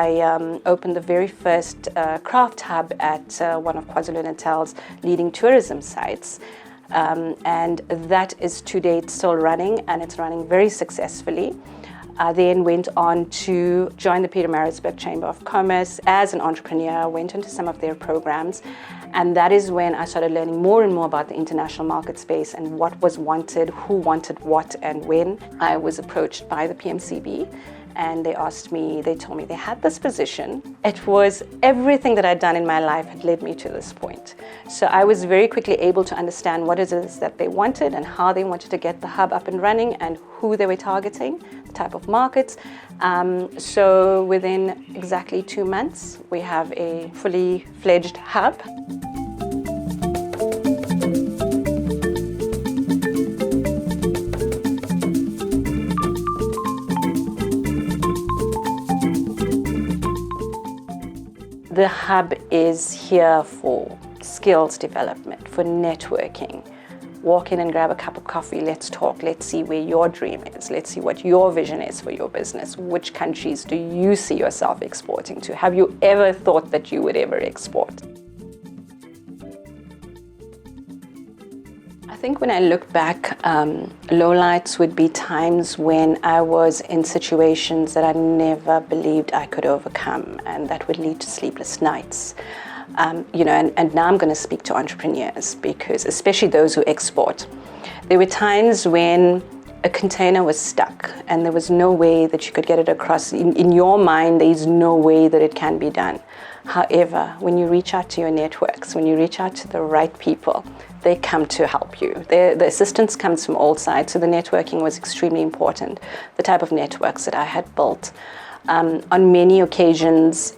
I opened the very first craft hub at one of KwaZulu-Natal's leading tourism sites. And that is to date still running, and it's running very successfully. I then went on to join the Pietermaritzburg Chamber of Commerce as an entrepreneur, went into some of their programs, and that is when I started learning more and more about the international market space and what was wanted, who wanted what, and when. I was approached by the PMCB, and they told me they had this position. It was everything that I'd done in my life had led me to this point. So I was very quickly able to understand what it is that they wanted and how they wanted to get the hub up and running and who they were targeting, the type of markets. So within exactly 2 months, we have a fully fledged hub. The hub is here for skills development, for networking. Walk in and grab a cup of coffee, let's talk, let's see where your dream is, let's see what your vision is for your business. Which countries do you see yourself exporting to? Have you ever thought that you would ever export? I think when I look back, lowlights would be times when I was in situations that I never believed I could overcome, and that would lead to sleepless nights. And now I'm going to speak to entrepreneurs, because especially those who export. There were times when a container was stuck and there was no way that you could get it across. In your mind, there's no way that it can be done. However, when you reach out to your networks, when you reach out to the right people, they come to help you. The assistance comes from all sides, so the networking was extremely important. The type of networks that I had built. On many occasions,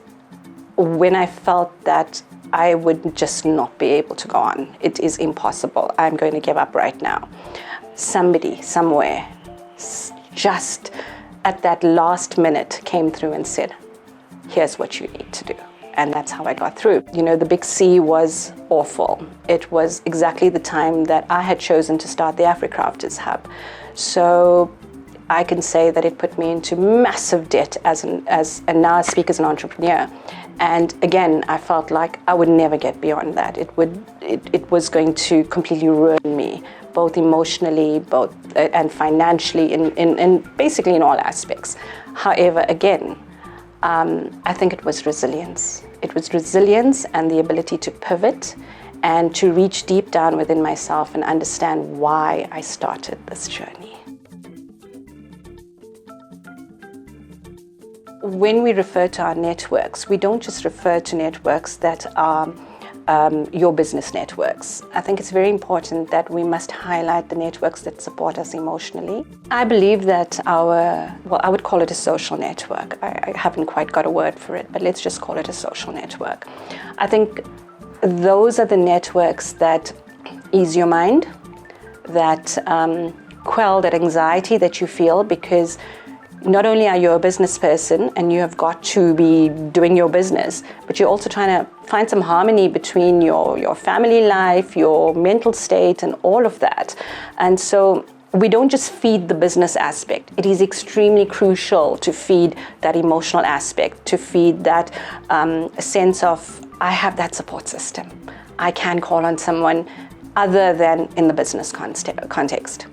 when I felt that I would just not be able to go on, it is impossible, I'm going to give up right now. Somebody, somewhere, just at that last minute came through and said, here's what you need to do. And that's how I got through. The big C was awful. It was exactly the time that I had chosen to start the AfriCrafters Hub. So I can say that it put me into massive debt and now I speak as an entrepreneur. And again, I felt like I would never get beyond that. It was going to completely ruin me, both emotionally, and financially, and basically in all aspects. However, again, I think it was resilience. It was resilience and the ability to pivot and to reach deep down within myself and understand why I started this journey. When we refer to our networks, we don't just refer to networks that are your business networks. I think it's very important that we must highlight the networks that support us emotionally. I believe that I would call it a social network. I haven't quite got a word for it, but let's just call it a social network. I think those are the networks that ease your mind, that quell that anxiety that you feel, because not only are you a business person and you have got to be doing your business, but you're also trying to find some harmony between your family life, your mental state, and all of that. And so we don't just feed the business aspect. It is extremely crucial to feed that emotional aspect, to feed that sense of, I have that support system. I can call on someone other than in the business context.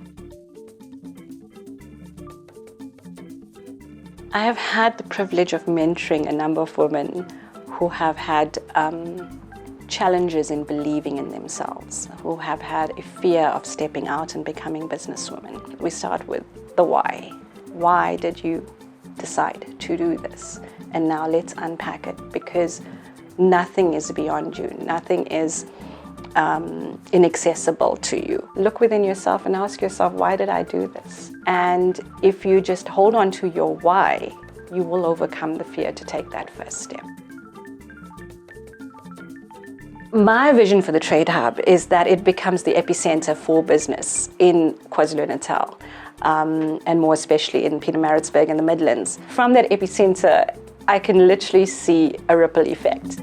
I have had the privilege of mentoring a number of women who have had challenges in believing in themselves, who have had a fear of stepping out and becoming businesswomen. We start with the why. Why did you decide to do this? And now let's unpack it, because nothing is beyond you. Nothing is inaccessible to you. Look within yourself and ask yourself, why did I do this? And if you just hold on to your why, you will overcome the fear to take that first step. My vision for the Trade Hub is that it becomes the epicenter for business in KwaZulu-Natal, and more especially in Pietermaritzburg and the Midlands. From that epicenter, I can literally see a ripple effect.